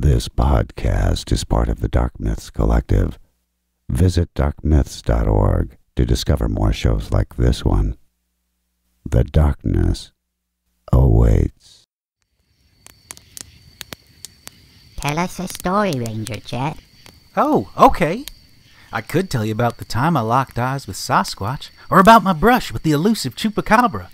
This podcast is part of the Dark Myths Collective. Visit darkmyths.org to discover more shows like this one. The darkness awaits. Tell us a story, Ranger Chet. Oh, okay. I could tell you about the time I locked eyes with Sasquatch, or about my brush with the elusive Chupacabra.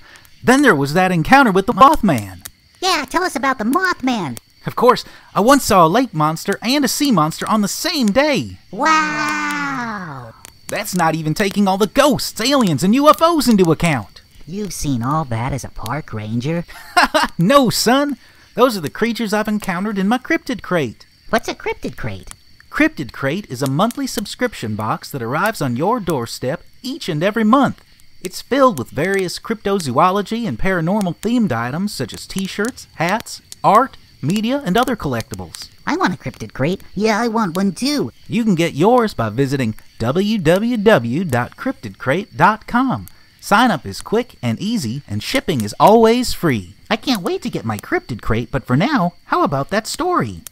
Then there was that encounter with the Mothman. Yeah, tell us about the Mothman. Of course, I once saw a lake monster and a sea monster on the same day. Wow! That's not even taking all the ghosts, aliens, and UFOs into account. You've seen all that as a park ranger? No, son. Those are the creatures I've encountered in my cryptid crate. What's a cryptid crate? Cryptid Crate is a monthly subscription box that arrives on your doorstep each and every month. It's filled with various cryptozoology and paranormal themed items such as t-shirts, hats, art, media, and other collectibles. I want a cryptid crate. Yeah, I want one too. You can get yours by visiting www.cryptidcrate.com. Sign up is quick and easy, and shipping is always free. I can't wait to get my Cryptid Crate, but for now, how about that story?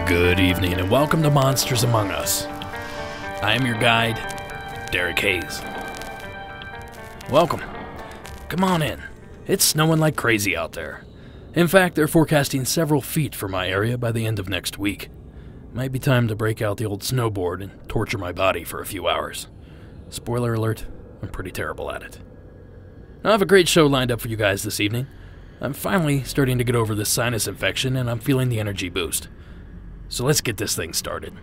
Good evening and welcome to Monsters Among Us. I am your guide, Derek Hayes. Welcome. Come on in. It's snowing like crazy out there. In fact, they're forecasting several feet for my area by the end of next week. Might be time to break out the old snowboard and torture my body for a few hours. Spoiler alert, I'm pretty terrible at it. I have a great show lined up for you guys this evening. I'm finally starting to get over this sinus infection and I'm feeling the energy boost. So let's get this thing started.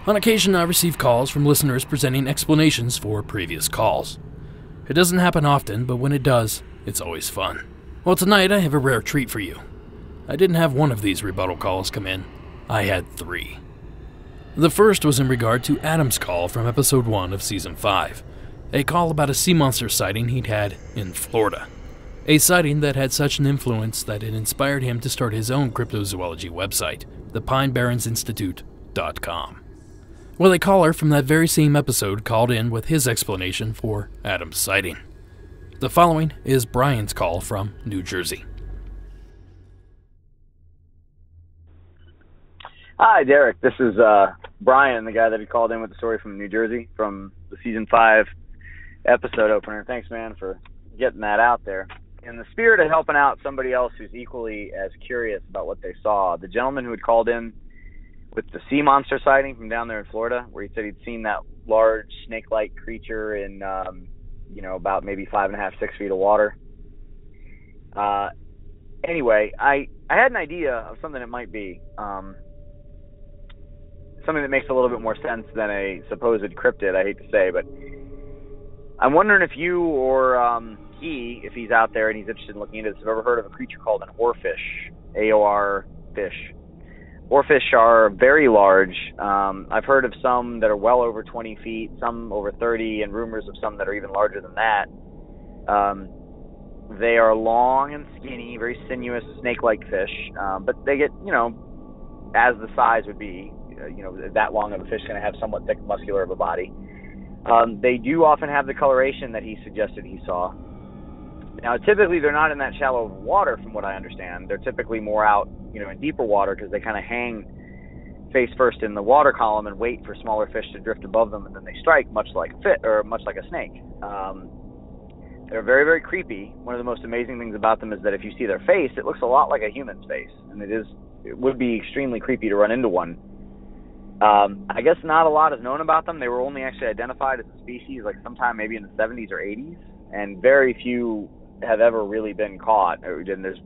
On occasion, I receive calls from listeners presenting explanations for previous calls. It doesn't happen often, but when it does, it's always fun. Well, tonight I have a rare treat for you. I didn't have one of these rebuttal calls come in. I had 3. The first was in regard to Adam's call from episode 1 of season 5, a call about a sea monster sighting he'd had in Florida. A sighting that had such an influence that it inspired him to start his own cryptozoology website, thepinebaronsinstitute.com. Well, a caller from that very same episode called in with his explanation for Adam's sighting. The following is Brian's call from New Jersey. Hi, Derek. This is Brian, the guy that had called in with the story from New Jersey from the season 5 episode opener. Thanks, man, for getting that out there. In the spirit of helping out somebody else who's equally as curious about what they saw, the gentleman who had called in with the sea monster sighting from down there in Florida, where he said he'd seen that large snake-like creature in, about maybe 5.5, 6 feet of water. Anyway, I had an idea of something it might be. Something that makes a little bit more sense than a supposed cryptid, I hate to say, but I'm wondering if you or if he's out there and he's interested in looking into this, have ever heard of a creature called an oarfish, AOR fish. Oarfish are very large. I've heard of some that are well over 20 feet, some over 30, and rumors of some that are even larger than that. They are long and skinny, very sinuous, snake-like fish, but they get, as the size would be, that long of a fish is going to have somewhat thick, muscular of a body. They do often have the coloration that he suggested he saw. Now, typically, they're not in that shallow water, from what I understand. They're typically more out, in deeper water, because they kind of hang face first in the water column and wait for smaller fish to drift above them, and then they strike, much like a snake. They're very, very creepy. One of the most amazing things about them is that if you see their face, it looks a lot like a human's face, and it would be extremely creepy to run into one. I guess not a lot is known about them. They were only actually identified as a species like sometime maybe in the 70s or 80s, and very few have ever really been caught. And there's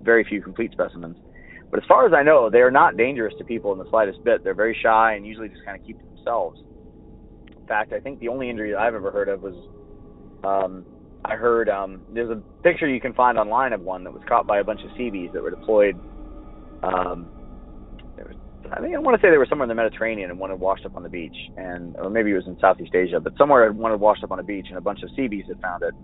very few complete specimens. But as far as I know, they are not dangerous to people in the slightest bit. They're very shy and usually just kind of keep to themselves. In fact, I think the only injury that I've ever heard of was, I heard there's a picture you can find online of one that was caught by a bunch of Seabees that were deployed. I want to say they were somewhere in the Mediterranean and one had washed up on the beach, or maybe it was in Southeast Asia, but somewhere one had washed up on a beach and a bunch of Seabees had found it.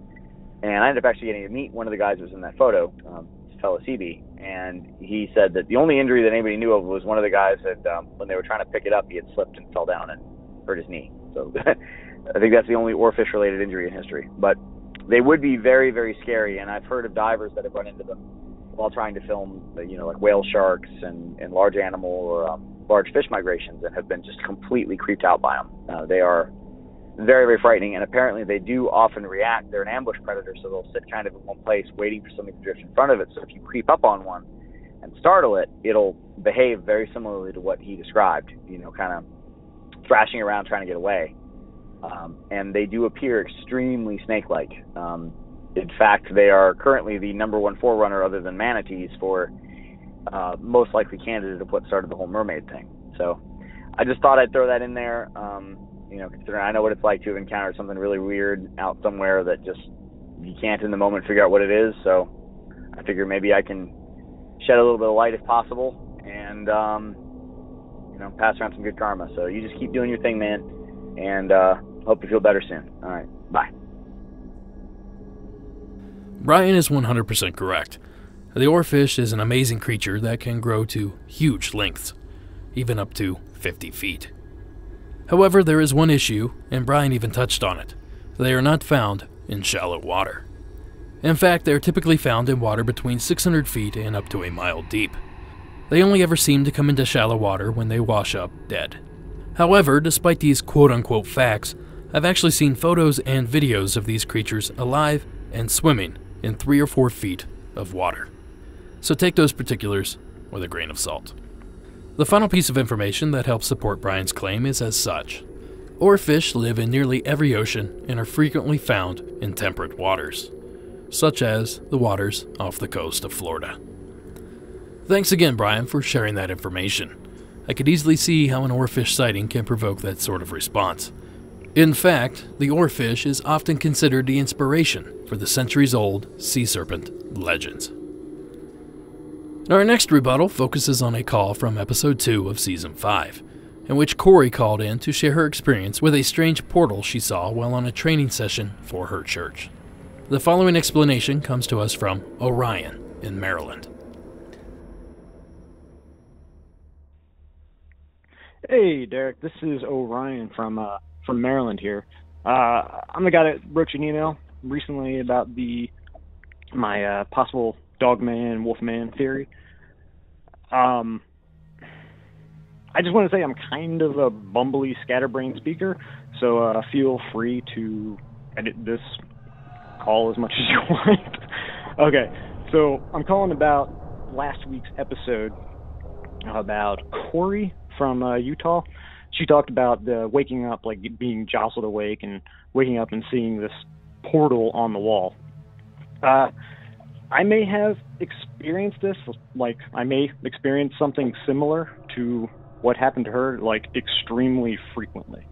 And I ended up actually getting to meet one of the guys who was in that photo, a fellow Seabee, and he said that the only injury that anybody knew of was one of the guys that, when they were trying to pick it up, he had slipped and fell down and hurt his knee. So I think that's the only oarfish-related injury in history. But they would be very, very scary, and I've heard of divers that have run into them while trying to film, like whale sharks and large animal or large fish migrations, and have been just completely creeped out by them. They are very, very frightening, and apparently they do often react. They're an ambush predator, so they'll sit kind of in one place waiting for something to drift in front of it. So if you creep up on one and startle it, it'll behave very similarly to what he described, kind of thrashing around trying to get away. And they do appear extremely snake-like. In fact, they are currently the number one forerunner, other than manatees, for most likely candidate of what started the whole mermaid thing. So I just thought I'd throw that in there. Considering I know what it's like to have encountered something really weird out somewhere that just you can't in the moment figure out what it is. So I figure maybe I can shed a little bit of light if possible, and pass around some good karma. So you just keep doing your thing, man, and hope you feel better soon. All right, bye. Brian is 100% correct. The oarfish is an amazing creature that can grow to huge lengths, even up to 50 feet. However, there is one issue, and Brian even touched on it. They are not found in shallow water. In fact, they are typically found in water between 600 feet and up to a mile deep. They only ever seem to come into shallow water when they wash up dead. However, despite these quote-unquote facts, I've actually seen photos and videos of these creatures alive and swimming in 3 or 4 feet of water. So take those particulars with a grain of salt. The final piece of information that helps support Brian's claim is as such. Oarfish live in nearly every ocean and are frequently found in temperate waters, such as the waters off the coast of Florida. Thanks again, Brian, for sharing that information. I could easily see how an oarfish sighting can provoke that sort of response. In fact, the oarfish is often considered the inspiration for the centuries-old sea serpent legends. Our next rebuttal focuses on a call from episode 2 of season 5, in which Corey called in to share her experience with a strange portal she saw while on a training session for her church. The following explanation comes to us from Orion in Maryland. Hey, Derek, this is Orion from Maryland here. I'm the guy that wrote you an email recently about my possible dogman, wolfman theory. I just want to say I'm kind of a bumbly, scatterbrained speaker, so feel free to edit this call as much as you want. Okay, so I'm calling about last week's episode about Corey from Utah. She talked about the waking up, like being jostled awake and waking up and seeing this portal on the wall. I may have experienced this, like I may experience something similar to what happened to her, like extremely frequently.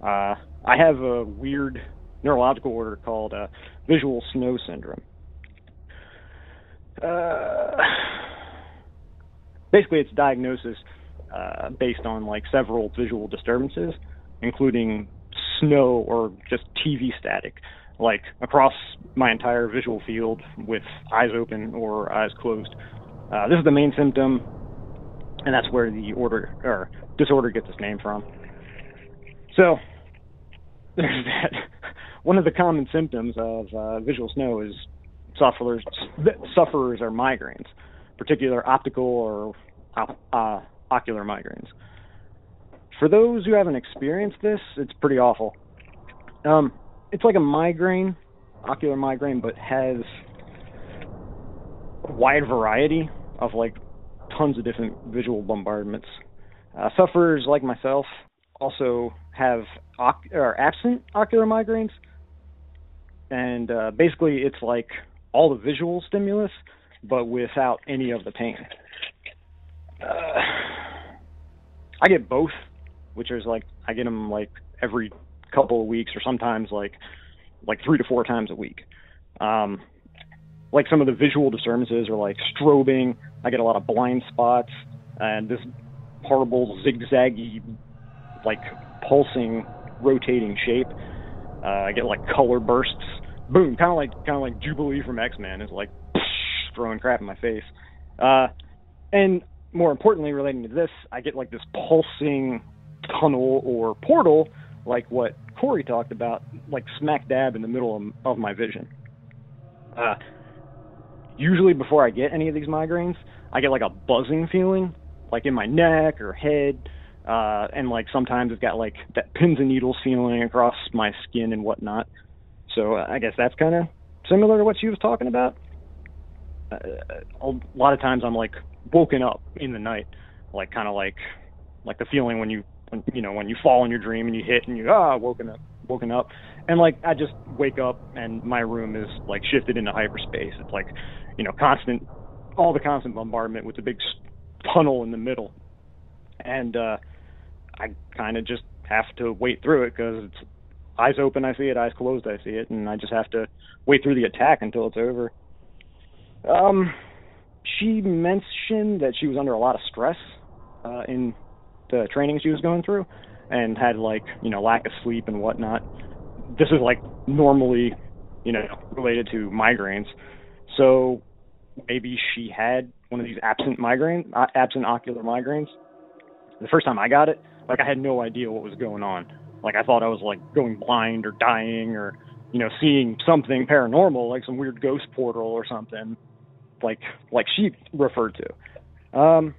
I have a weird neurological order called visual snow syndrome. Basically, it's diagnosis based on like several visual disturbances, including snow or just TV static, like across my entire visual field with eyes open or eyes closed. This is the main symptom, and that's where the order or disorder gets its name from. So there's that. One of the common symptoms of visual snow is sufferers are migraines, particular optical or ocular migraines. For those who haven't experienced this, it's pretty awful. It's like a migraine, ocular migraine, but has a wide variety of like tons of different visual bombardments. Sufferers like myself also have absent ocular migraines, and basically it's like all the visual stimulus, but without any of the pain. I get both, which is like I get them like every couple of weeks, or sometimes like 3 to 4 times a week. Like some of the visual disturbances are like strobing. I get a lot of blind spots and this horrible zigzaggy, like pulsing, rotating shape. I get like color bursts. Boom, kind of like Jubilee from X-Men is like throwing crap in my face. And more importantly, relating to this, I get like this pulsing tunnel or portal, like what Corey talked about, like smack dab in the middle of my vision. Usually before I get any of these migraines, I get like a buzzing feeling, like in my neck or head, and like sometimes it's got like that pins and needles feeling across my skin and whatnot. So I guess that's kind of similar to what she was talking about. A lot of times I'm like woken up in the night, like kind of like the feeling when you fall in your dream and you hit and you woken up, and like I just wake up and my room is like shifted into hyperspace. It's like all the constant bombardment with the big tunnel in the middle, and I kind of just have to wait through it because it's eyes open I see it, eyes closed I see it, and I just have to wait through the attack until it's over. She mentioned that she was under a lot of stress in the training she was going through, and had like lack of sleep and whatnot. This is like normally related to migraines, so maybe she had one of these absent ocular migraines. The first time I got it, like I had no idea what was going on. Like I thought I was like going blind or dying or seeing something paranormal, like some weird ghost portal or something, like she referred to. And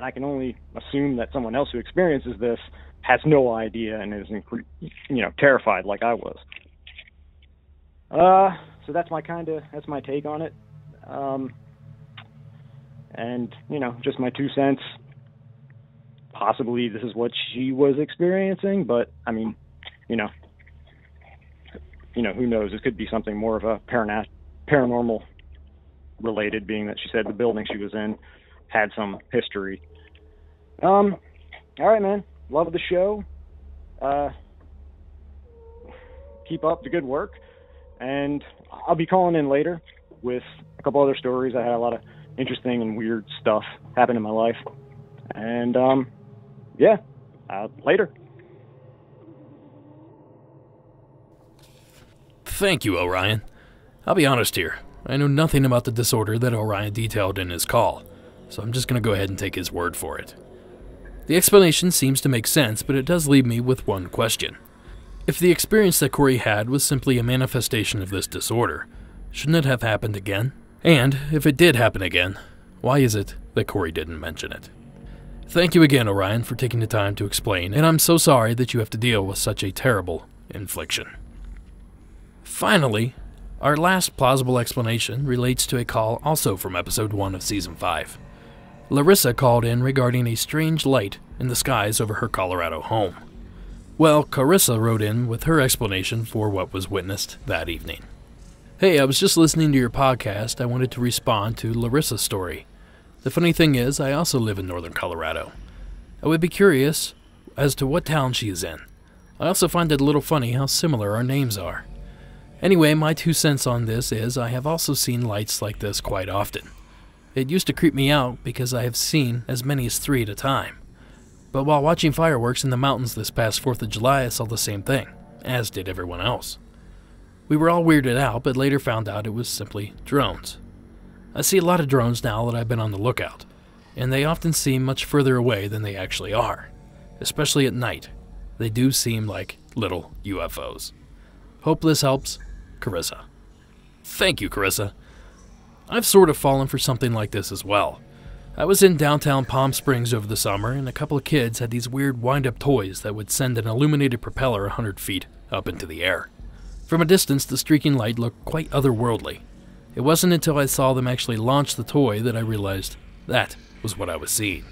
I can only assume that someone else who experiences this has no idea and is terrified like I was. So that's my take on it. And just my 2 cents. Possibly this is what she was experiencing, but I mean, who knows? It could be something more of a paranormal related, being that she said the building she was in had some history. All right, man. Love the show. Keep up the good work, and I'll be calling in later with a couple other stories. I had a lot of interesting and weird stuff happen in my life, and later. Thank you, Orion. I'll be honest here. I know nothing about the disorder that Orion detailed in his call, so I'm just going to go ahead and take his word for it. The explanation seems to make sense, but it does leave me with one question. If the experience that Corey had was simply a manifestation of this disorder, shouldn't it have happened again? And if it did happen again, why is it that Corey didn't mention it? Thank you again, Orion, for taking the time to explain, and I'm so sorry that you have to deal with such a terrible infliction. Finally, our last plausible explanation relates to a call also from episode 1 of season 5. Larissa called in regarding a strange light in the skies over her Colorado home. Well, Carissa wrote in with her explanation for what was witnessed that evening. Hey, I was just listening to your podcast. I wanted to respond to Larissa's story. The funny thing is, I also live in northern Colorado. I would be curious as to what town she is in. I also find it a little funny how similar our names are. Anyway, my 2 cents on this is I have also seen lights like this quite often. It used to creep me out because I have seen as many as 3 at a time. But while watching fireworks in the mountains this past 4th of July, I saw the same thing, as did everyone else. We were all weirded out, but later found out it was simply drones. I see a lot of drones now that I've been on the lookout, and they often seem much further away than they actually are, especially at night. They do seem like little UFOs. Hope this helps, Carissa. Thank you, Carissa. I've sort of fallen for something like this as well. I was in downtown Palm Springs over the summer, and a couple of kids had these weird wind-up toys that would send an illuminated propeller 100 feet up into the air. From a distance, the streaking light looked quite otherworldly. It wasn't until I saw them actually launch the toy that I realized that was what I was seeing.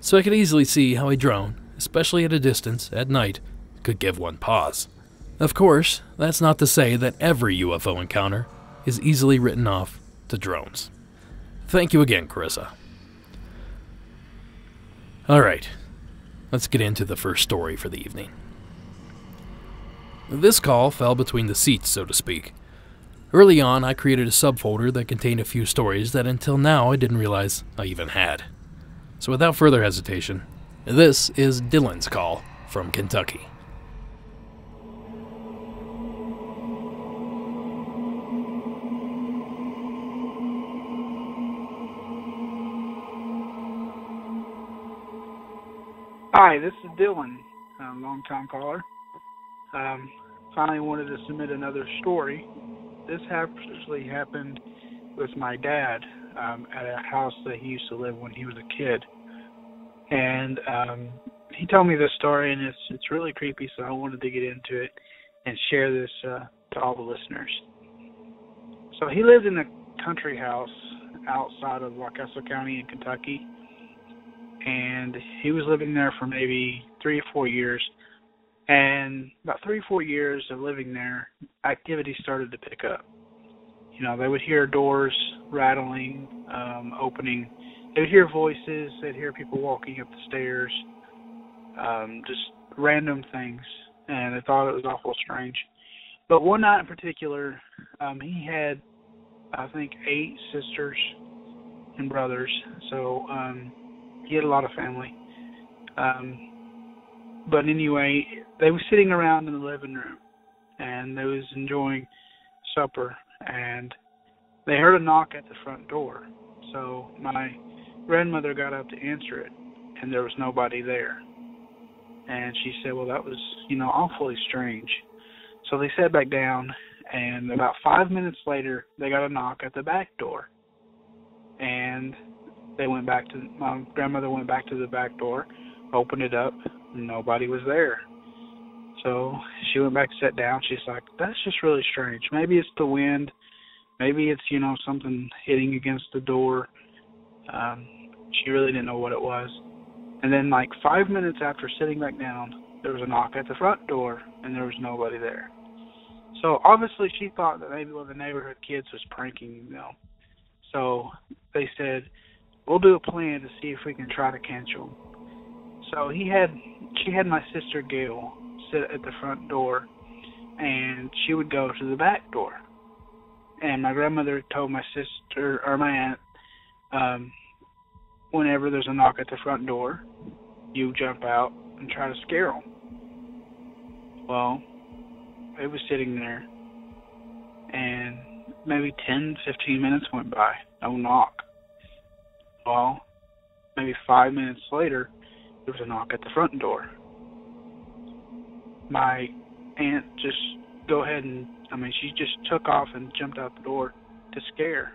So I could easily see how a drone, especially at a distance, at night, could give one pause. Of course, that's not to say that every UFO encounter is easily written off to drones. Thank you again, Carissa. Alright, let's get into the first story for the evening. This call fell between the seats, so to speak. Early on, I created a subfolder that contained a few stories that until now I didn't realize I even had. So without further hesitation, this is Dylan's call from Kentucky. Hi, this is Dylan, long-time caller. Finally wanted to submit another story. This actually happened with my dad at a house that he used to live when he was a kid. And he told me this story, and it's really creepy, so I wanted to get into it and share this to all the listeners. So he lived in a country house outside of Waukeso County in Kentucky. And he was living there for maybe 3 or 4 years. And about 3 or 4 years of living there, activity started to pick up. You know, they would hear doors rattling, opening. They would hear voices. They'd hear people walking up the stairs, just random things. And they thought it was awful strange. But one night in particular, he had, I think, 8 sisters and brothers. So, he had a lot of family. But anyway, they were sitting around in the living room, and they was enjoying supper, and they heard a knock at the front door. So my grandmother got up to answer it, and there was nobody there. And she said, well, that was, awfully strange. So they sat back down, and about 5 minutes later, they got a knock at the back door. And my grandmother went back to the back door, opened it up, and nobody was there. So she went back to sit down. She's like, that's just really strange. Maybe it's the wind. Maybe it's, something hitting against the door. She really didn't know what it was. And then 5 minutes after sitting back down, there was a knock at the front door, and there was nobody there. So obviously she thought that maybe one of the neighborhood kids was pranking, So they said, we'll do a plan to see if we can try to catch them. So she had my sister Gail sit at the front door, and she would go to the back door. And my grandmother told my sister, or my aunt, whenever there's a knock at the front door, you jump out and try to scare them. Well, it was sitting there, and maybe 10, 15 minutes went by, no knock. Well, maybe 5 minutes later, there was a knock at the front door. My aunt just she just took off and jumped out the door to scare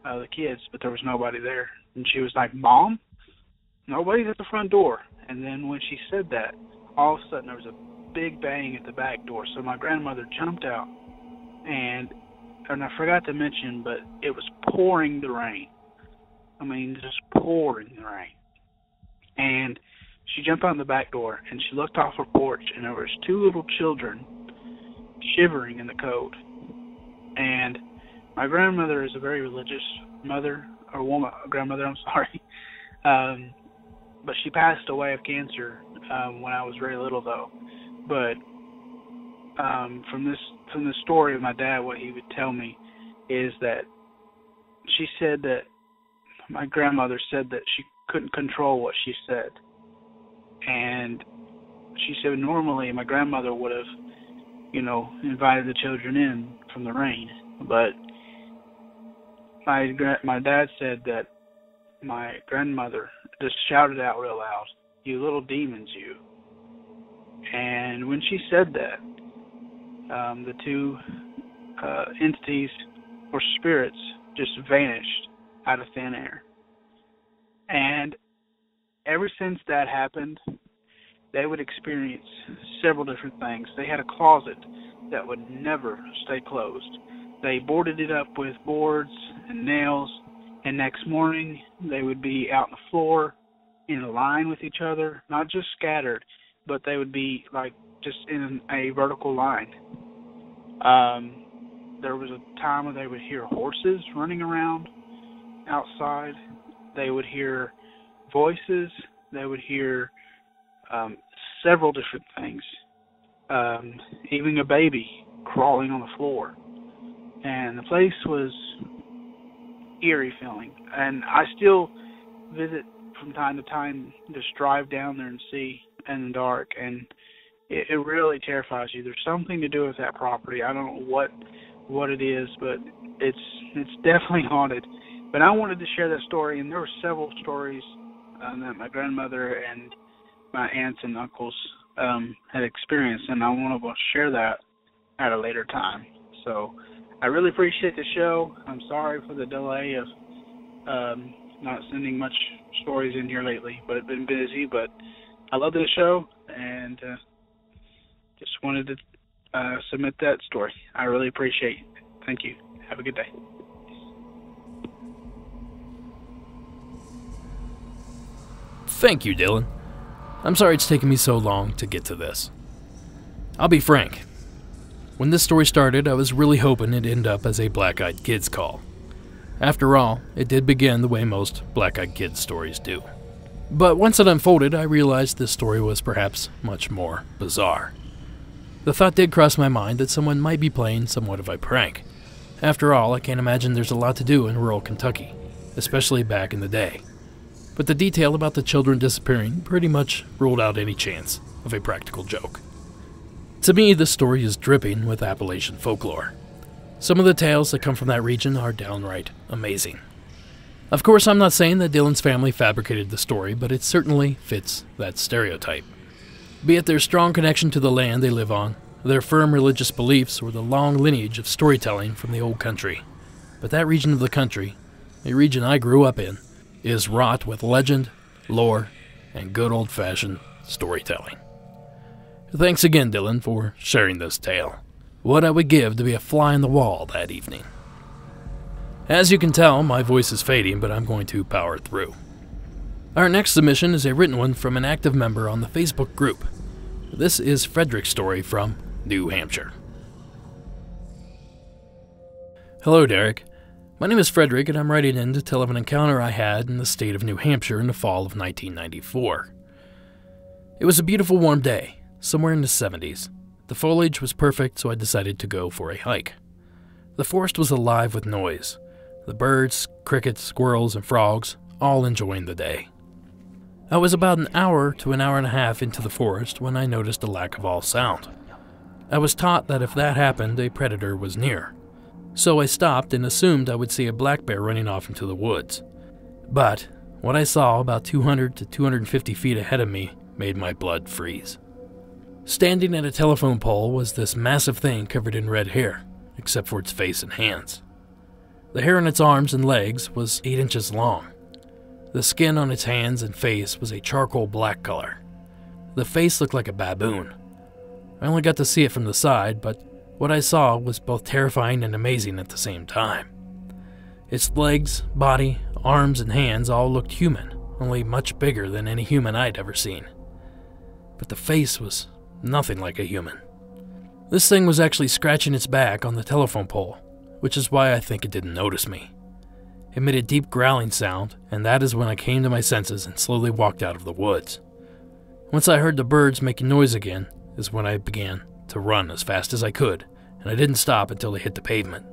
the kids, but there was nobody there. And she was like, Mom, nobody's at the front door. And then when she said that, all of a sudden there was a big bang at the back door. So my grandmother jumped out, and I forgot to mention, but it was pouring the rain. Just pouring the rain. And she jumped out the back door, and she looked off her porch, and there was 2 little children shivering in the cold. And my grandmother is a very religious grandmother, I'm sorry. But she passed away of cancer when I was very little, though. But from the story of my dad, what he would tell me is that she said that my grandmother said that she couldn't control what she said. And she said normally my grandmother would have, invited the children in from the rain. But my dad said that my grandmother just shouted out real loud, "You little demons, you." And when she said that, the 2 entities or spirits just vanished out of thin air. And ever since that happened, they would experience several different things. They had a closet that would never stay closed. They boarded it up with boards and nails, and next morning they would be out on the floor in a line with each other, not just scattered, but they would be like just in a vertical line. There was a time when they would hear horses running around outside. They would hear voices. They would hear several different things, even a baby crawling on the floor. And the place was eerie feeling. And I still visit from time to time, just drive down there and see in the dark, and it really terrifies you. There's something to do with that property. I don't know what it is, but it's definitely haunted. But I wanted to share that story, and there were several stories that my grandmother and my aunts and uncles had experienced, and I want to share that at a later time. So I really appreciate the show. I'm sorry for the delay of not sending much stories in here lately, but I've been busy. But I love this show, and just wanted to submit that story. I really appreciate it. Thank you. Have a good day. Thank you, Dylan. I'm sorry it's taken me so long to get to this. I'll be frank. When this story started, I was really hoping it'd end up as a Black Eyed Kids call. After all, it did begin the way most Black Eyed Kids stories do. But once it unfolded, I realized this story was perhaps much more bizarre. The thought did cross my mind that someone might be playing somewhat of a prank. After all, I can't imagine there's a lot to do in rural Kentucky, especially back in the day. But the detail about the children disappearing pretty much ruled out any chance of a practical joke. To me, this story is dripping with Appalachian folklore. Some of the tales that come from that region are downright amazing. Of course, I'm not saying that Dylan's family fabricated the story, but it certainly fits that stereotype. Be it their strong connection to the land they live on, their firm religious beliefs, or the long lineage of storytelling from the old country. But that region of the country, a region I grew up in, is wrought with legend, lore, and good old-fashioned storytelling. Thanks again, Dylan, for sharing this tale. What I would give to be a fly on the wall that evening. As you can tell, my voice is fading, but I'm going to power through. Our next submission is a written one from an active member on the Facebook group. This is Frederick's story from New Hampshire. Hello, Derek. My name is Frederick, and I'm writing in to tell of an encounter I had in the state of New Hampshire in the fall of 1994. It was a beautiful warm day, somewhere in the 70s. The foliage was perfect, so I decided to go for a hike. The forest was alive with noise. The birds, crickets, squirrels, and frogs all enjoying the day. I was about an hour to an hour and a half into the forest when I noticed a lack of all sound. I was taught that if that happened, a predator was near. So I stopped and assumed I would see a black bear running off into the woods. But what I saw about 200 to 250 feet ahead of me made my blood freeze. Standing at a telephone pole was this massive thing covered in red hair, except for its face and hands. The hair on its arms and legs was 8 inches long. The skin on its hands and face was a charcoal black color. The face looked like a baboon. I only got to see it from the side, but what I saw was both terrifying and amazing at the same time. Its legs, body, arms, and hands all looked human, only much bigger than any human I'd ever seen. But the face was nothing like a human. This thing was actually scratching its back on the telephone pole, which is why I think it didn't notice me. It made a deep growling sound, and that is when I came to my senses and slowly walked out of the woods. Once I heard the birds making noise again is when I began to run as fast as I could, and I didn't stop until they hit the pavement.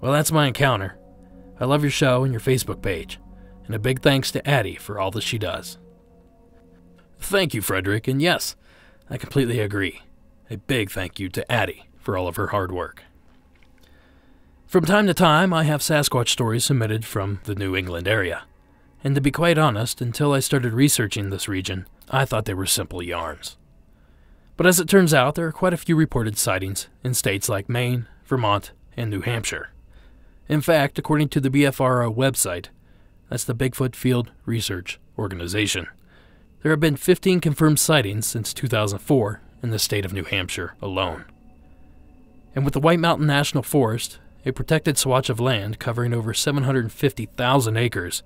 Well, that's my encounter. I love your show and your Facebook page, and a big thanks to Addie for all that she does. Thank you, Frederick, and yes, I completely agree. A big thank you to Addie for all of her hard work. From time to time, I have Sasquatch stories submitted from the New England area, and to be quite honest, until I started researching this region, I thought they were simple yarns. But as it turns out, there are quite a few reported sightings in states like Maine, Vermont, and New Hampshire. In fact, according to the BFRO website, that's the Bigfoot Field Research Organization, there have been 15 confirmed sightings since 2004 in the state of New Hampshire alone. And with the White Mountain National Forest, a protected swatch of land covering over 750,000 acres,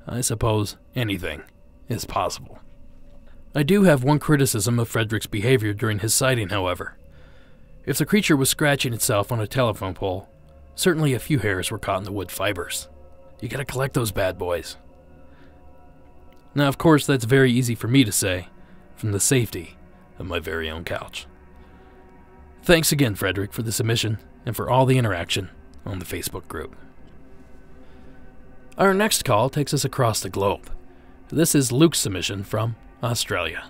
I suppose anything is possible. I do have one criticism of Frederick's behavior during his sighting, however. If the creature was scratching itself on a telephone pole, certainly a few hairs were caught in the wood fibers. You gotta collect those bad boys. Now, of course, that's very easy for me to say, from the safety of my very own couch. Thanks again, Frederick, for the submission and for all the interaction on the Facebook group. Our next call takes us across the globe. This is Luke's submission from Australia.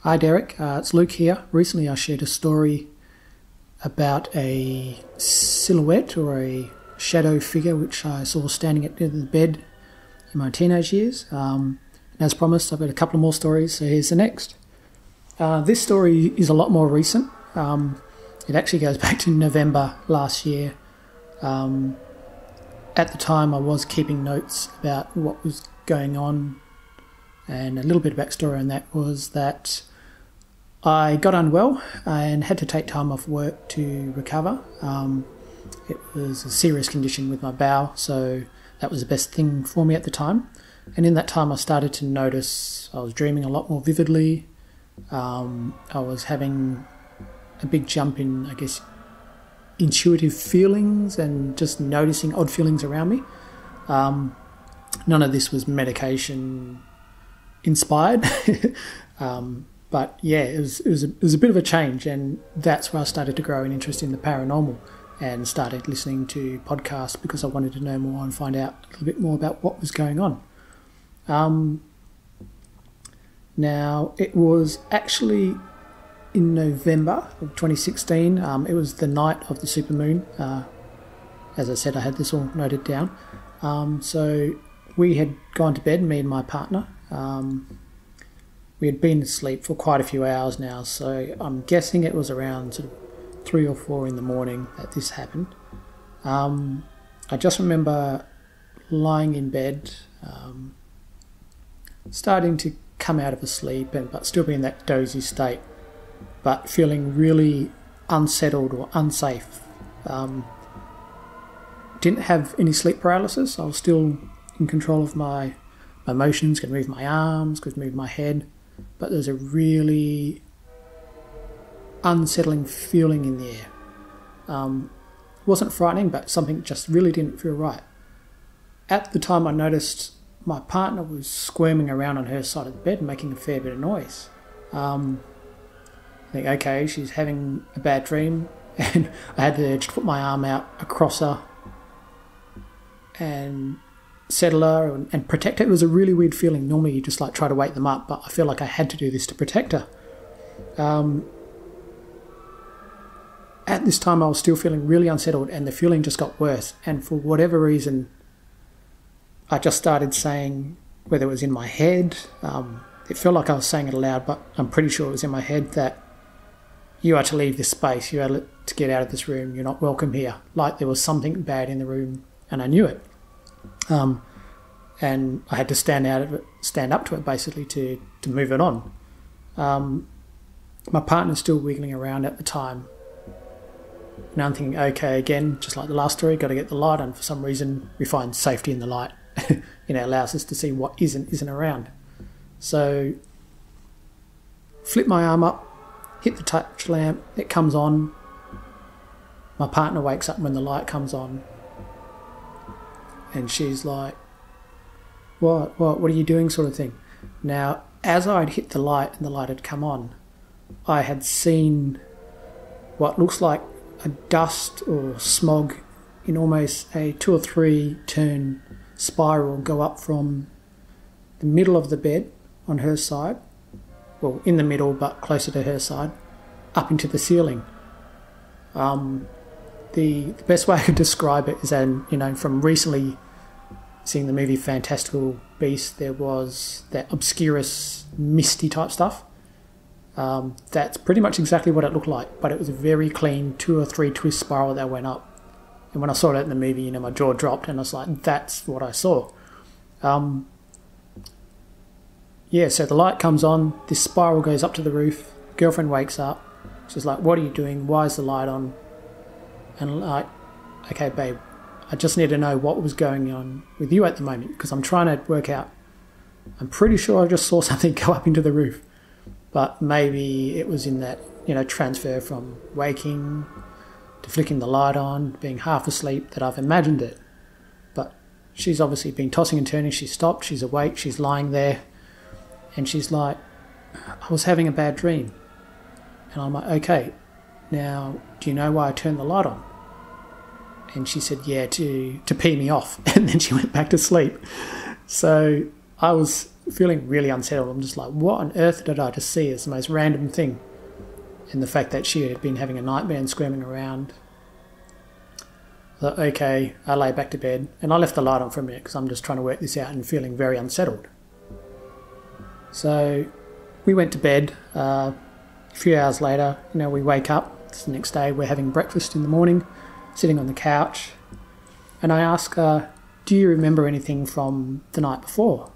Hi Derek, it's Luke here. Recently I shared a story about a silhouette or a shadow figure which I saw standing at the end of the bed in my teenage years. As promised, I've got a couple more stories, so here's the next. This story is a lot more recent. It actually goes back to November last year. At the time I was keeping notes about what was going on, and a little bit of backstory on that was that I got unwell and had to take time off work to recover. It was a serious condition with my bowel, so that was the best thing for me at the time. And in that time I started to notice I was dreaming a lot more vividly. I was having a big jump in, I guess, intuitive feelings and just noticing odd feelings around me. None of this was medication inspired. But yeah, it was a bit of a change, and that's where I started to grow an interest in the paranormal and started listening to podcasts because I wanted to know more and find out a little bit more about what was going on. Now, it was actually in November of 2016. It was the night of the supermoon. As I said, I had this all noted down. So we had gone to bed, me and my partner. We had been asleep for quite a few hours now, so I'm guessing it was around sort of 3 or 4 in the morning that this happened. I just remember lying in bed, starting to come out of a sleep, but still be in that dozy state, but feeling really unsettled or unsafe. Didn't have any sleep paralysis. I was still in control of my emotions, could move my arms, could move my head, but there's a really unsettling feeling in the air. It wasn't frightening, but something just really didn't feel right. At the time I noticed my partner was squirming around on her side of the bed, making a fair bit of noise. I think, okay, she's having a bad dream, and I had the urge to put my arm out across her and settle her and protect her. It was a really weird feeling. Normally you just like try to wake them up, but I feel like I had to do this to protect her. At this time I was still feeling really unsettled, and the feeling just got worse, and for whatever reason I just started saying, whether it was in my head, it felt like I was saying it aloud, but I'm pretty sure it was in my head, that you are to leave this space, you are to get out of this room, you're not welcome here. Like there was something bad in the room, and I knew it. And I had to stand up to it basically to move it on. My partner's still wiggling around at the time. Now I'm thinking, okay, again, just like the last story, got to get the light on. For some reason, we find safety in the light. Allows us to see what isn't around. So, flip my arm up, hit the touch lamp, it comes on. My partner wakes up when the light comes on. And she's like, what are you doing, sort of thing. Now, as I'd hit the light and the light had come on, I had seen what looks like a dust or smog in almost a 2 or 3 turn spiral go up from the middle of the bed on her side, well, in the middle but closer to her side, up into the ceiling. The best way I could describe it is that, from recently seeing the movie Fantastical Beasts, there was that obscurus, misty type stuff. That's pretty much exactly what it looked like, but it was a very clean 2 or 3 twist spiral that went up. And when I saw that in the movie, my jaw dropped, and I was like, that's what I saw. So the light comes on, this spiral goes up to the roof, girlfriend wakes up, she's like, what are you doing? Why is the light on? And I'm like, okay, babe, I just need to know what was going on with you at the moment, because I'm trying to work out. I'm pretty sure I just saw something go up into the roof, but maybe it was in that, transfer from waking to flicking the light on, being half asleep, that I've imagined it. But she's obviously been tossing and turning. She stopped, she's awake, she's lying there, and she's like, I was having a bad dream. And I'm like, okay, now, do you know why I turned the light on? And she said, yeah, to pee me off. And then she went back to sleep. So I was feeling really unsettled. I'm just like, what on earth did I just see as the most random thing? And the fact that she had been having a nightmare and squirming around. I thought, okay, I lay back to bed. And I left the light on for a minute because I'm just trying to work this out and feeling very unsettled. So we went to bed. A few hours later, we wake up. It's the next day. We're having breakfast in the morning, sitting on the couch. And I ask her, do you remember anything from the night before?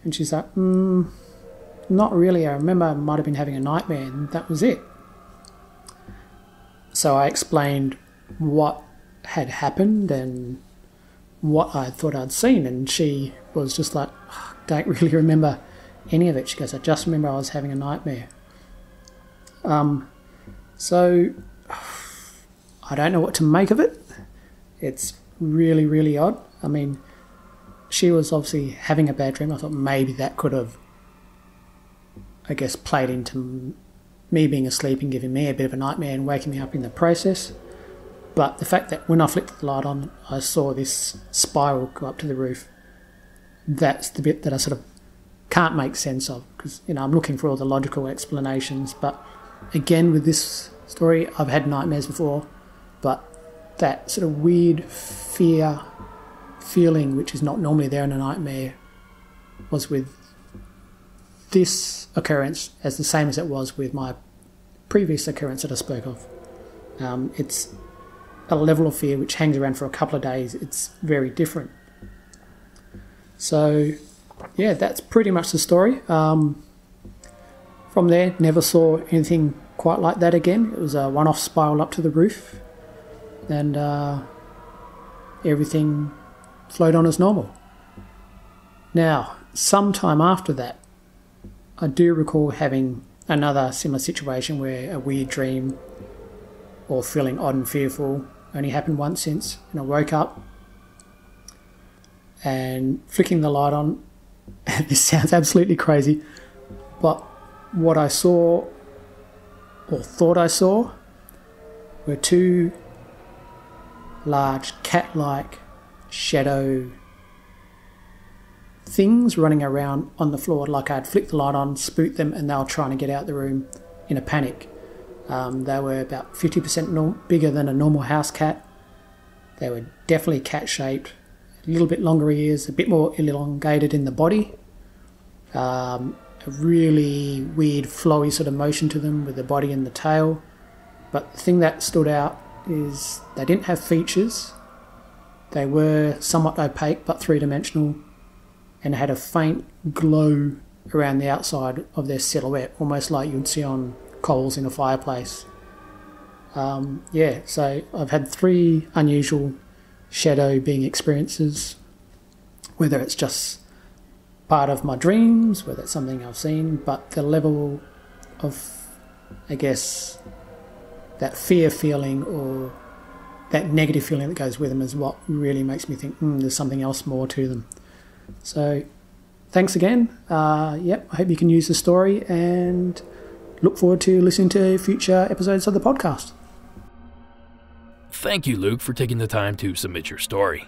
And she's like, not really. I remember I might have been having a nightmare, and that was it. So I explained what had happened and what I thought I'd seen, and she was just like, don't really remember any of it. She goes, I just remember I was having a nightmare. So I don't know what to make of it. It's really, really odd. I mean, she was obviously having a bad dream. I thought maybe that could have, played into me being asleep and giving me a bit of a nightmare and waking me up in the process. But the fact that when I flicked the light on, I saw this spiral go up to the roof, that's the bit that I sort of can't make sense of, because, I'm looking for all the logical explanations. But again, with this story, I've had nightmares before, but that sort of weird feeling, which is not normally there in a nightmare, was with this occurrence as the same as it was with my previous occurrence that I spoke of. It's a level of fear which hangs around for a couple of days. It's very different. So, yeah, that's pretty much the story. From there, never saw anything quite like that again. It was a one-off spiral up to the roof, and everything flowed on as normal. Now, sometime after that, I do recall having another similar situation where a weird dream or feeling odd and fearful only happened once since, and I woke up and flicking the light on. This sounds absolutely crazy, but what I saw, or thought I saw, were two large cat-like shadow things running around on the floor. Like I'd flicked the light on, spooked them, and they were trying to get out the room in a panic. They were about 50% bigger than a normal house cat. They were definitely cat-shaped, a little bit longer ears, a bit more elongated in the body. A really weird flowy sort of motion to them with the body and the tail. But the thing that stood out is they didn't have features. They were somewhat opaque but three-dimensional, and had a faint glow around the outside of their silhouette, almost like you'd see on coals in a fireplace. So I've had 3 unusual shadow being experiences, whether it's just part of my dreams, whether it's something I've seen, but the level of, that fear feeling or that negative feeling that goes with them is what really makes me think, there's something else more to them. So thanks again. I hope you can use the story, and look forward to listening to future episodes of the podcast. Thank you, Luke, for taking the time to submit your story.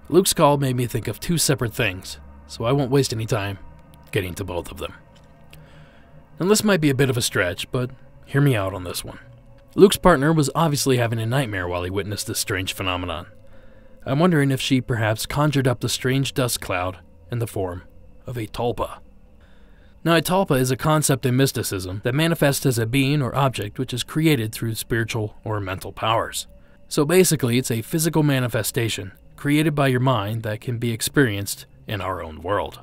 Luke's call made me think of 2 separate things, so I won't waste any time getting to both of them. And this might be a bit of a stretch, but hear me out on this one. Luke's partner was obviously having a nightmare while he witnessed this strange phenomenon. I'm wondering if she perhaps conjured up the strange dust cloud in the form of a tulpa. Now, a tulpa is a concept in mysticism that manifests as a being or object which is created through spiritual or mental powers. So basically, it's a physical manifestation created by your mind that can be experienced in our own world.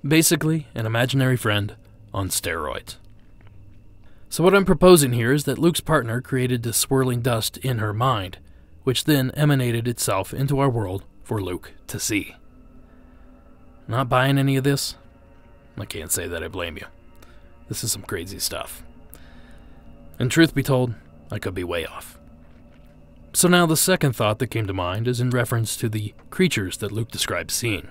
Basically, an imaginary friend on steroids. So what I'm proposing here is that Luke's partner created this swirling dust in her mind, which then emanated itself into our world for Luke to see. Not buying any of this? I can't say that I blame you. This is some crazy stuff. And truth be told, I could be way off. So now the second thought that came to mind is in reference to the creatures that Luke described seeing.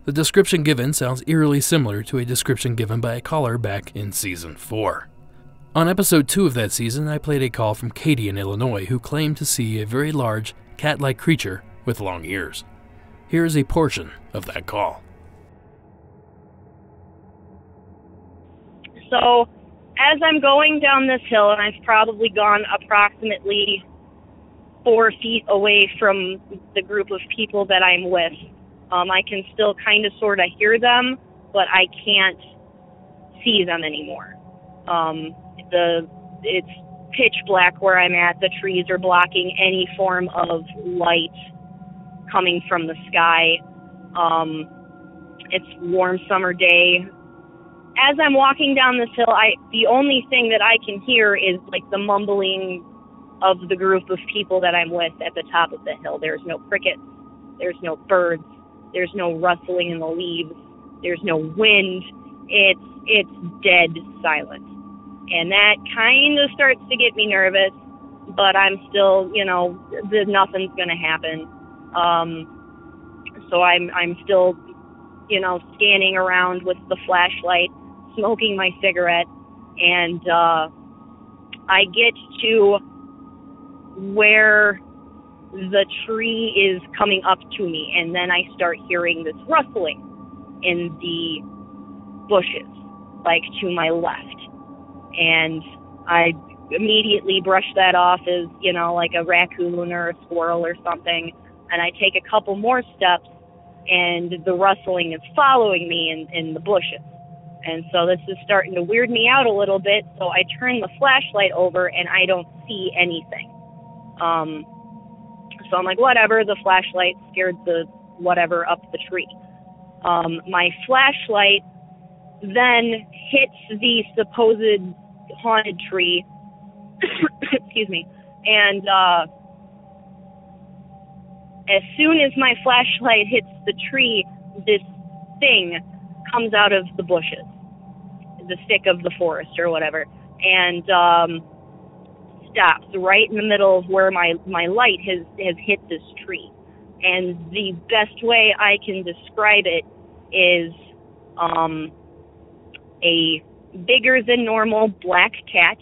The description given sounds eerily similar to a description given by a caller back in Season 4. On Episode 2 of that season, I played a call from Katie in Illinois who claimed to see a very large, cat-like creature with long ears. Here is a portion of that call. So, as I'm going down this hill, and I've probably gone approximately 4 feet away from the group of people that I'm with, I can still kind of sort of hear them, but I can't see them anymore. It's pitch black where I'm at. The trees are blocking any form of light coming from the sky. It's a warm summer day. As I'm walking down this hill, the only thing that I can hear is like the mumbling of the group of people that I'm with at the top of the hill. There's no crickets. There's no birds. There's no rustling in the leaves. There's no wind. It's dead silent. And that kind of starts to get me nervous, but I'm still, nothing's going to happen. So I'm still, scanning around with the flashlight, smoking my cigarette, and I get to where the tree is coming up to me, and then I start hearing this rustling in the bushes, like to my left. And I immediately brush that off as, like a raccoon or a squirrel or something. And I take a couple more steps, and the rustling is following me in the bushes. And so this is starting to weird me out a little bit. So I turn the flashlight over, and I don't see anything. So I'm like, whatever, the flashlight scared the whatever up the tree. My flashlight then hits the supposed haunted tree, excuse me, and as soon as my flashlight hits the tree, this thing comes out of the bushes, the stick of the forest or whatever, and stops right in the middle of where my light has hit this tree. And the best way I can describe it is a bigger than normal black cat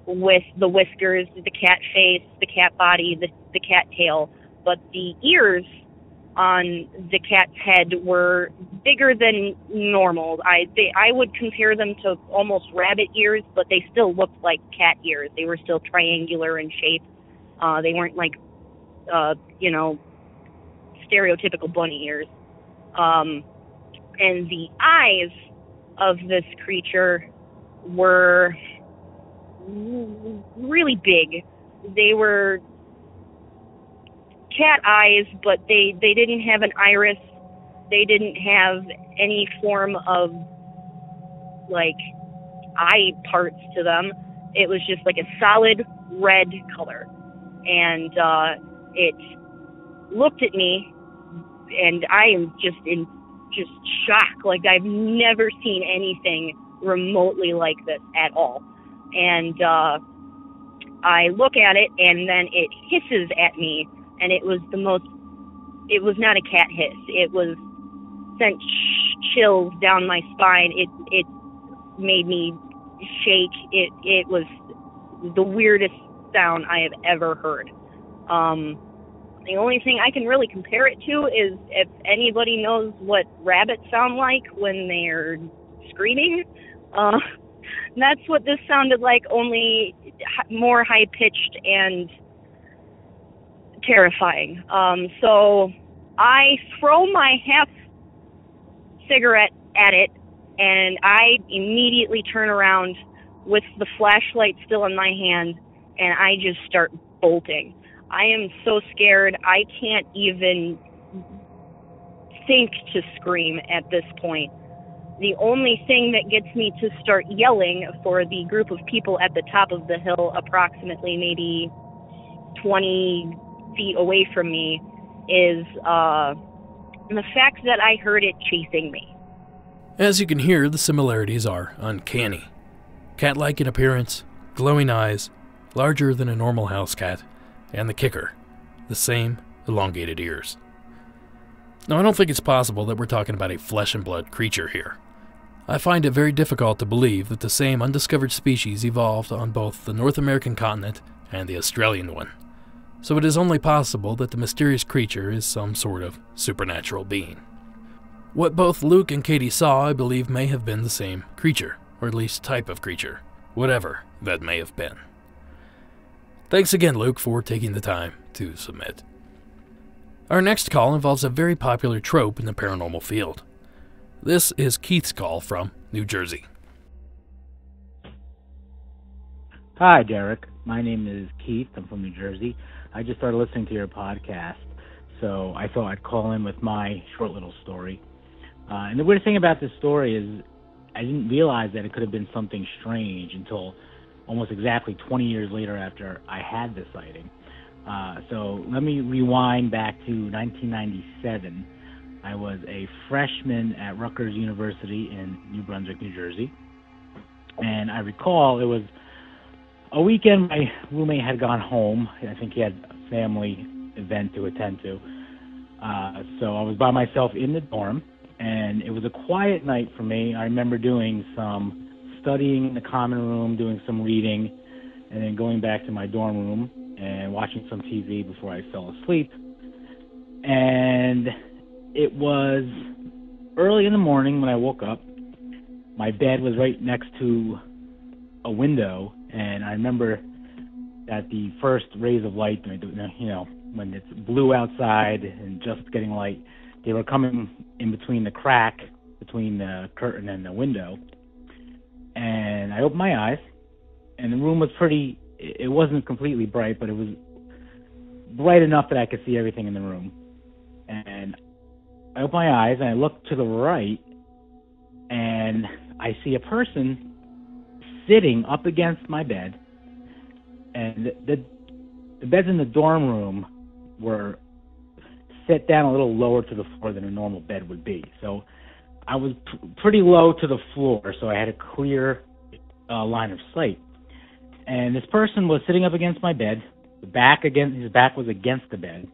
with the whiskers, the cat face, the cat body, the cat tail, but the ears on the cat's head were bigger than normal. I would compare them to almost rabbit ears, but they still looked like cat ears. They were still triangular in shape. They weren't like, stereotypical bunny ears. And the eyes of this creature were really big. They were cat eyes, but they didn't have an iris. They didn't have any form of like eye parts to them. It was just like a solid red color, and it looked at me, and I am just in shock. Like, I've never seen anything remotely like this at all. And I look at it, and then it hisses at me, and it was not a cat hiss. It was sent chills down my spine. It made me shake. It was the weirdest sound I have ever heard. The only thing I can really compare it to is if anybody knows what rabbits sound like when they're screaming. That's what this sounded like, only more high-pitched and terrifying. So I throw my half cigarette at it, and I immediately turn around with the flashlight still in my hand, and I just start bolting. I am so scared. I can't even think to scream at this point. The only thing that gets me to start yelling for the group of people at the top of the hill, approximately maybe 20 feet away from me, is the fact that I heard it chasing me. As you can hear, the similarities are uncanny. Cat-like in appearance, glowing eyes, larger than a normal house cat, and the kicker, the same elongated ears. Now, I don't think it's possible that we're talking about a flesh-and-blood creature here. I find it very difficult to believe that the same undiscovered species evolved on both the North American continent and the Australian one. So it is only possible that the mysterious creature is some sort of supernatural being. What both Luke and Katie saw, I believe, may have been the same creature, or at least type of creature, whatever that may have been. Thanks again, Luke, for taking the time to submit. Our next call involves a very popular trope in the paranormal field. This is Keith's call from New Jersey. Hi, Derek. My name is Keith. I'm from New Jersey. I just started listening to your podcast, so I thought I'd call in with my short little story. And the weird thing about this story is I didn't realize that it could have been something strange until almost exactly 20 years later after I had the sighting. So let me rewind back to 1997. I was a freshman at Rutgers University in New Brunswick, New Jersey. And I recall it was a weekend my roommate had gone home. I think he had a family event to attend to. So I was by myself in the dorm, and it was a quiet night for me. I remember doing some studying in the common room, doing some reading, and then going back to my dorm room and watching some TV before I fell asleep. And it was early in the morning when I woke up. My bed was right next to a window, and I remember that the first rays of light, you know, when it's blue outside and just getting light, they were coming in between the crack between the curtain and the window. And I opened my eyes, and the room was pretty, it wasn't completely bright, but it was bright enough that I could see everything in the room. And I opened my eyes, and I looked to the right, and I see a person sitting up against my bed. And the beds in the dorm room were set down a little lower to the floor than a normal bed would be. So I was pretty low to the floor, so I had a clear line of sight. And this person was sitting up against my bed. His back was against the bed.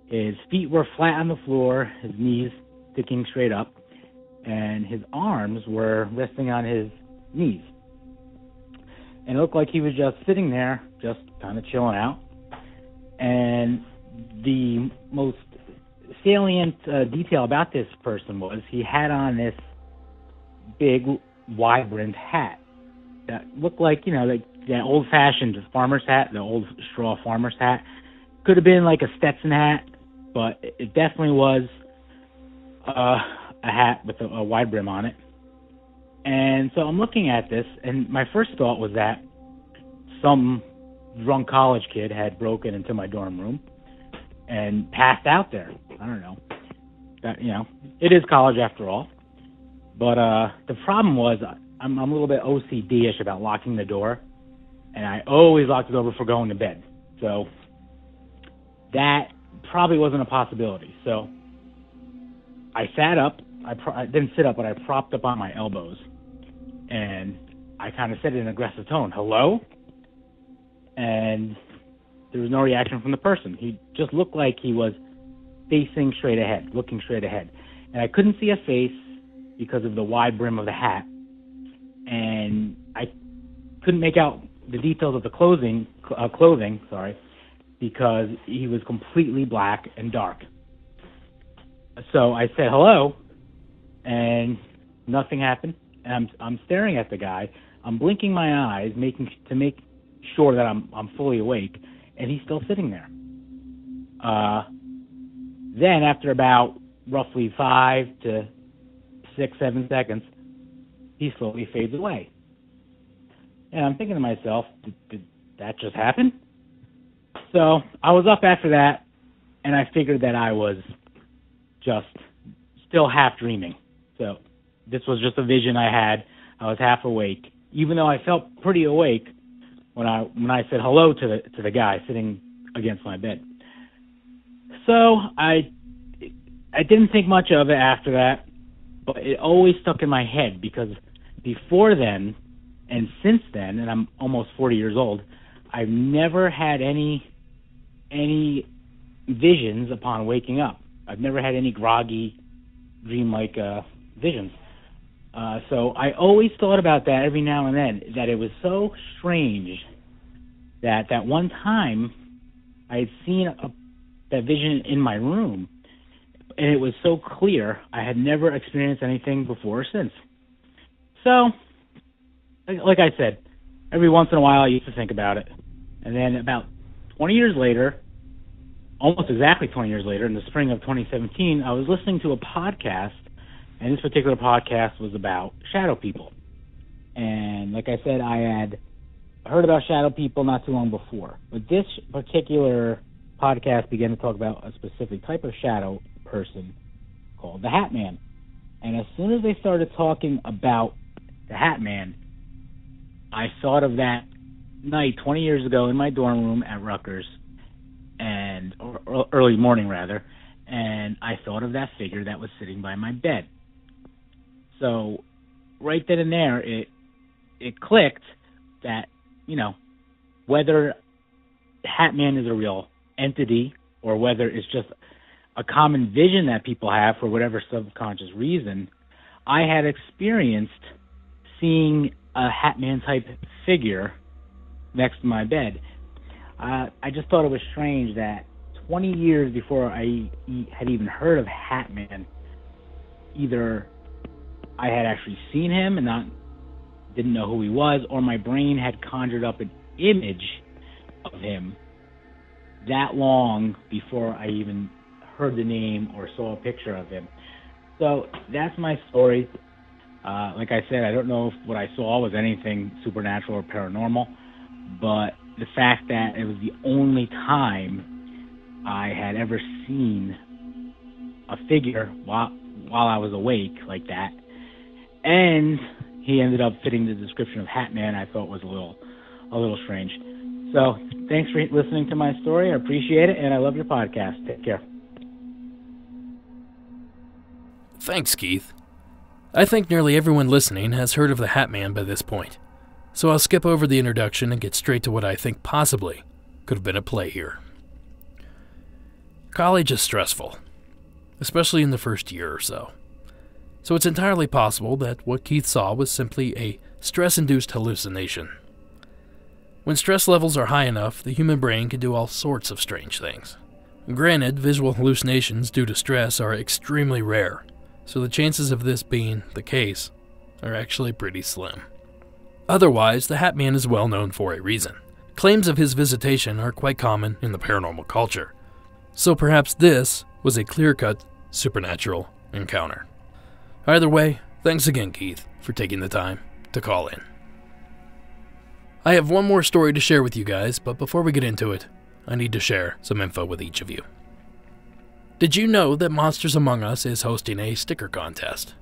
His feet were flat on the floor, his knees sticking straight up, and his arms were resting on his knees. And it looked like he was just sitting there, just kind of chilling out. And the most salient detail about this person was he had on this big, wide-brimmed hat that looked like, you know, like that old-fashioned farmer's hat, the old straw farmer's hat. Could have been like a Stetson hat, but it definitely was a hat with a wide brim on it. And so I'm looking at this, and my first thought was that some drunk college kid had broken into my dorm room and passed out there. I don't know. That, you know, it is college after all. But the problem was I'm a little bit OCD-ish about locking the door, and I always lock the door before going to bed. So that probably wasn't a possibility. So I sat up. I didn't sit up, but I propped up on my elbows, and I kind of said in an aggressive tone, "Hello?" And there was no reaction from the person. He just looked like he was facing straight ahead, looking straight ahead. And I couldn't see a face because of the wide brim of the hat. And I couldn't make out the details of the clothing, because he was completely black and dark. So I said hello, and nothing happened. And I'm staring at the guy. I'm blinking my eyes, to make sure that I'm fully awake, and he's still sitting there. Then after about roughly 5 to 6, 7 seconds, he slowly fades away. And I'm thinking to myself, did that just happen? So I was up after that, and I figured that I was just still half dreaming. So this was just a vision I had. I was half awake, even though I felt pretty awake when I said hello to the guy sitting against my bed. So I didn't think much of it after that, but it always stuck in my head because before then and since then, and I'm almost 40 years old, I've never had any visions upon waking up. I've never had any groggy, dream-like visions. So I always thought about that every now and then, that it was so strange that one time I had seen that vision in my room, and it was so clear. I had never experienced anything before or since. So, like I said, every once in a while I used to think about it. And then about 20 years later, almost exactly 20 years later, in the spring of 2017, I was listening to a podcast, and this particular podcast was about shadow people. And like I said, I had heard about shadow people not too long before. But this particular podcast began to talk about a specific type of shadow person called the Hatman. And as soon as they started talking about the Hatman, I thought of that night 20 years ago in my dorm room at Rutgers, or early morning rather, and I thought of that figure that was sitting by my bed. So right then and there, it clicked that, whether Hatman is a real entity or whether it's just a common vision that people have for whatever subconscious reason, I had experienced seeing a Hatman-type figure next to my bed. I just thought it was strange that 20 years before I had even heard of Hatman, either I had actually seen him and didn't know who he was, or my brain had conjured up an image of him that long before I even heard the name or saw a picture of him. So that's my story. Like I said, I don't know if what I saw was anything supernatural or paranormal, but the fact that it was the only time I had ever seen a figure while I was awake like that, and he ended up fitting the description of Hatman, I thought was a little strange. So thanks for listening to my story. I appreciate it, and I love your podcast. Take care. Thanks, Keith. I think nearly everyone listening has heard of the Hatman by this point, so I'll skip over the introduction and get straight to what I think possibly could have been at play here. College is stressful, especially in the first year or so. So it's entirely possible that what Keith saw was simply a stress-induced hallucination. When stress levels are high enough, the human brain can do all sorts of strange things. Granted, visual hallucinations due to stress are extremely rare, so the chances of this being the case are actually pretty slim. Otherwise, the Hatman is well known for a reason. Claims of his visitation are quite common in the paranormal culture, so perhaps this was a clear-cut supernatural encounter. Either way, thanks again, Keith, for taking the time to call in. I have one more story to share with you guys, but before we get into it, I need to share some info with each of you. Did you know that Monsters Among Us is hosting a sticker contest?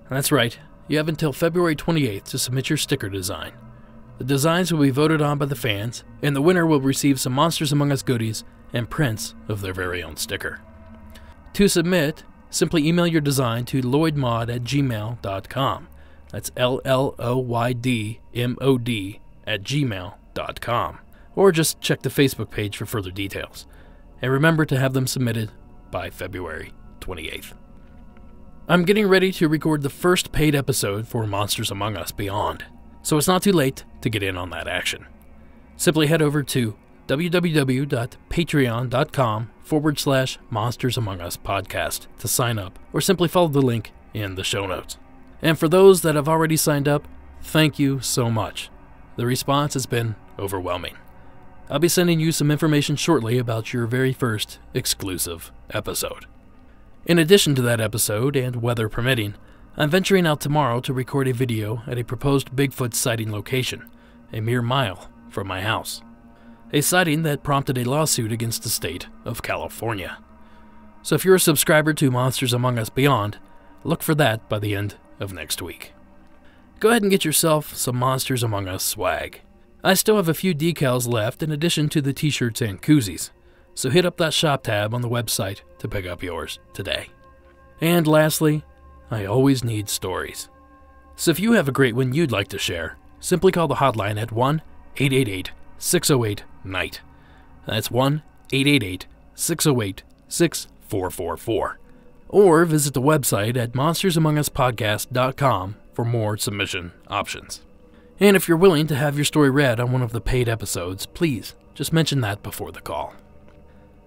That's right, you have until February 28th to submit your sticker design. The designs will be voted on by the fans, and the winner will receive some Monsters Among Us goodies and prints of their very own sticker. To submit, simply email your design to lloydmod@gmail.com. That's LLOYDMOD@gmail.com. Or just check the Facebook page for further details. And remember to have them submitted by February 28th. I'm getting ready to record the first paid episode for Monsters Among Us Beyond, so it's not too late to get in on that action. Simply head over to www.patreon.com/Monsters Among Us podcast to sign up, or simply follow the link in the show notes. And for those that have already signed up, thank you so much. The response has been overwhelming. I'll be sending you some information shortly about your very first exclusive episode. In addition to that episode, and weather permitting, I'm venturing out tomorrow to record a video at a proposed Bigfoot sighting location, a mere mile from my house. a sighting that prompted a lawsuit against the state of California. So if you're a subscriber to Monsters Among Us Beyond, look for that by the end of next week. Go ahead and get yourself some Monsters Among Us swag. I still have a few decals left in addition to the t-shirts and koozies, so hit up that shop tab on the website to pick up yours today. And lastly, I always need stories. So if you have a great one you'd like to share, simply call the hotline at 1-888-608-NIGHT. That's 1-888-608-6444. Or visit the website at monstersamonguspodcast.com for more submission options. And if you're willing to have your story read on one of the paid episodes, please just mention that before the call.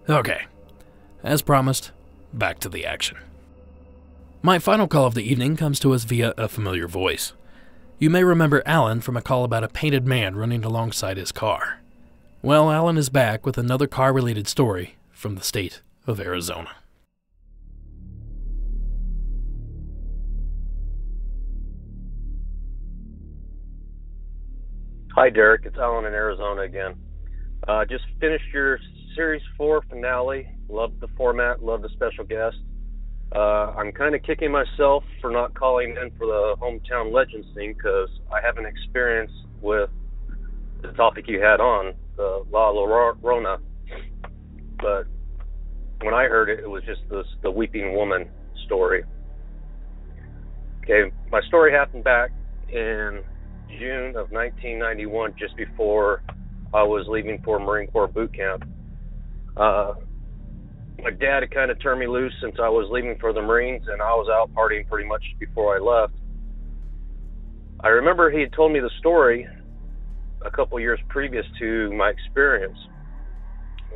Okay, as promised, back to the action. My final call of the evening comes to us via a familiar voice. You may remember Alan from a call about a painted man running alongside his car. Well, Alan is back with another car-related story from the state of Arizona. Hi, Derek. It's Alan in Arizona again. Just finished your Series 4 finale. Loved the format, loved the special guest. I'm kind of kicking myself for not calling in for the hometown legends thing because I have an experience with the topic you had on, the La Llorona. But when I heard it, it was just the weeping woman story. Okay, my story happened back in June of 1991, just before I was leaving for Marine Corps boot camp. My dad had kind of turned me loose since I was leaving for the Marines, and I was out partying pretty much before I left. I remember he had told me the story a couple years previous to my experience.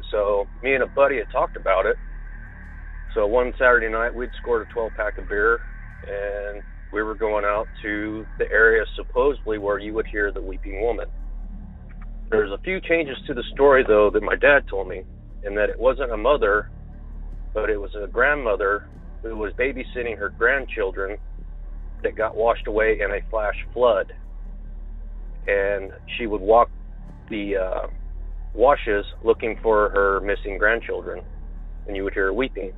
So me and a buddy had talked about it. So one Saturday night, we'd scored a 12-pack of beer, and we were going out to the area supposedly where you would hear the weeping woman. There's a few changes to the story, though, that my dad told me, in that it wasn't a mother, but it was a grandmother who was babysitting her grandchildren that got washed away in a flash flood. And she would walk the washes looking for her missing grandchildren, and you would hear her weeping.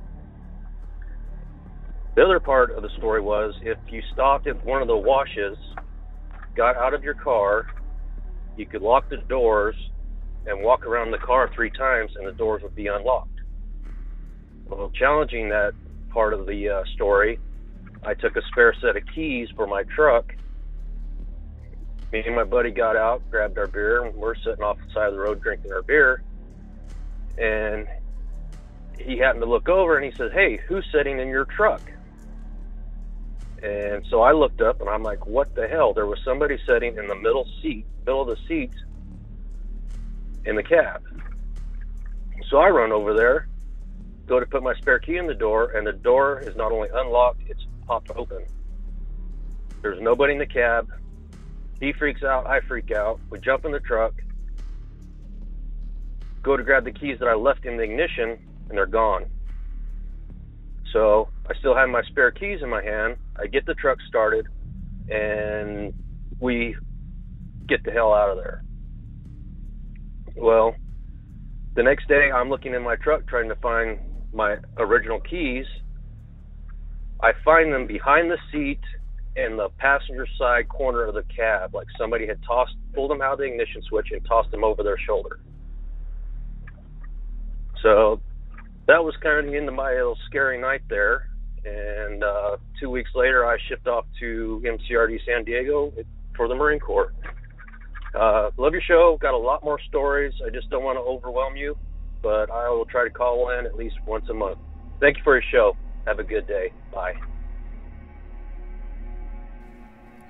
The other part of the story was if you stopped at one of the washes, got out of your car, you could lock the doors and walk around the car 3 times and the doors would be unlocked. Well, challenging that part of the story, I took a spare set of keys for my truck. Me and my buddy got out, grabbed our beer, and we're sitting off the side of the road drinking our beer. And he happened to look over and he says, "Hey, who's sitting in your truck?" And so I looked up and I'm like, what the hell? There was somebody sitting in the middle of the seat in the cab. So I run over there, go to put my spare key in the door, and the door is not only unlocked, it's popped open. There's nobody in the cab. He freaks out, I freak out. We jump in the truck, go to grab the keys that I left in the ignition, and they're gone. So I still have my spare keys in my hand. I get the truck started, and we get the hell out of there. Well, the next day I'm looking in my truck trying to find my original keys. I find them behind the seat in the passenger side corner of the cab, like somebody had pulled them out of the ignition switch and tossed them over their shoulder. So that was kind of the end of my little scary night there. And 2 weeks later, I shipped off to MCRD San Diego for the Marine Corps. Love your show. Got a lot more stories. I just don't want to overwhelm you, but I will try to call in at least once a month. Thank you for your show. Have a good day. Bye.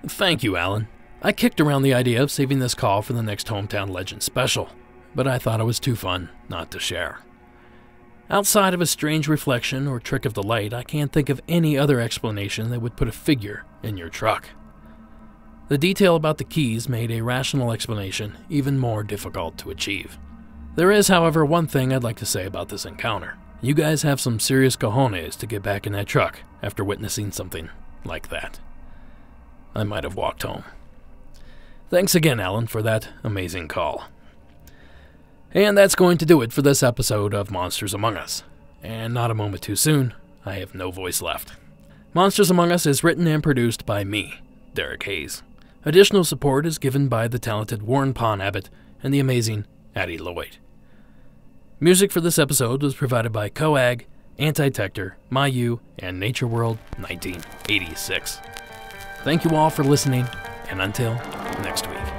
Thank you, Alan. I kicked around the idea of saving this call for the next Hometown Legend special, but I thought it was too fun not to share. Outside of a strange reflection or trick of the light, I can't think of any other explanation that would put a figure in your truck. The detail about the keys made a rational explanation even more difficult to achieve. There is, however, one thing I'd like to say about this encounter. You guys have some serious cojones to get back in that truck after witnessing something like that. I might have walked home. Thanks again, Alan, for that amazing call. And that's going to do it for this episode of Monsters Among Us. And not a moment too soon, I have no voice left. Monsters Among Us is written and produced by me, Derek Hayes. Additional support is given by the talented Warren Pond Abbott and the amazing Addie Lloyd. Music for this episode was provided by Coag, Antitector, Mayu, and Nature World 1986. Thank you all for listening, and until next week.